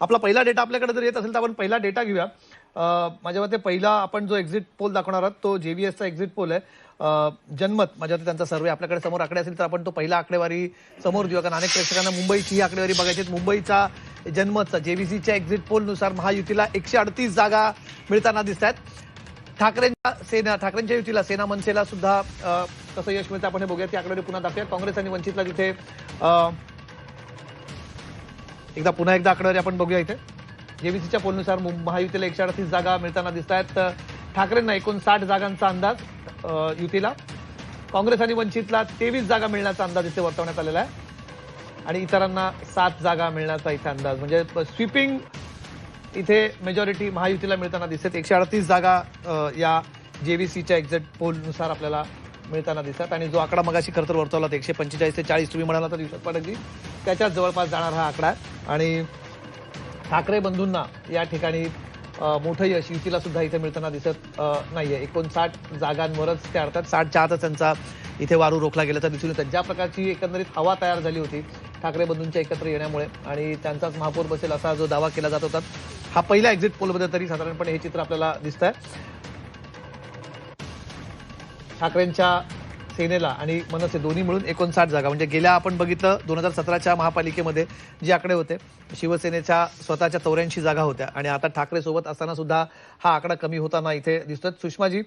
आपला पहिला डेटा आपल्याकडे जर येत असेल तर आपण पहिला डेटा घेऊया। माझ्या मते पहिला आपण जो एक्झिट पोल दाखवणार आहोत तो जेव्हीएसचा एक्झिट पोल आहे। जनमत माझ्या मते त्यांचा सर्वे आपल्याकडे समोर आकडे असेल तर आपण तो पहिला आकडेवारी समोर देऊया, कारण अनेक प्रेक्षकांना मुंबईची ही आकडेवारी बघायची आहे। मुंबईचा जनमतचा जेव्हीसीच्या एक्झिट पोल नुसार महायुतीला 138 जागा मिळताना दिसत आहेत। ठाकरेंच्या युतीला सेना मनसेला सुद्धा कसं यश मिळतं आपण हे बघूया। ती आकडेवारी पुन्हा दाखवूया। काँग्रेस आणि वंचितला तिथे पुन्हा एकदा आकडेवारी आपण बघूया। इथे जेव्हीसीच्या पोलनुसार महायुतीला 138 जागा मिळताना दिसत आहेत। ठाकरेंना 59 जागांचा अंदाज युतीला, काँग्रेस आणि वंचितला 23 जागा मिळण्याचा अंदाज इथे वर्तवण्यात आलेला आहे आणि इतरांना 7 जागा मिळण्याचा इथे अंदाज, म्हणजे स्वीपिंग इथे मेजॉरिटी महायुतीला मिळताना दिसत। 138 जागा या जेव्हीसीच्या एक्झिट पोलनुसार आपल्याला मिळताना दिसतात आणि जो आकडा मगाशी खरं तर वर्तवला 145 ते 40 तुम्ही म्हणाला तर दिवसात पाटील त्याच्याच जवळपास जाणार हा आकडा आहे आणि ठाकरे बंधूंना या ठिकाणी मोठं यश युतीला सुद्धा इथे मिळताना दिसत नाहीये। 59 जागांवरच ते अर्थात 60च्या आतच त्यांचा इथे वारू रोखला गेल्याचं दिसून येतं। ज्या प्रकारची एकंदरीत हवा तयार झाली होती ठाकरे बंधूंच्या एकत्र येण्यामुळे आणि त्यांचाच महापौर बसेल असा जो दावा केला जात होता, हा पहिला एक्झिट पोलमध्ये तरी साधारणपणे हे चित्र आपल्याला दिसतंय। ठाकरेंच्या सेनेला आणि मनसे दोन्ही मिळून 59 जागा, म्हणजे गेल्या आपण बघितलं 2017च्या महापालिकेमध्ये जे आकडे होते शिवसेनेच्या स्वतःच्या 84 जागा होत्या आणि आता ठाकरे सोबत असताना सुद्धा हा आकडा कमी होताना इथे दिसतोय। सुषमाजी,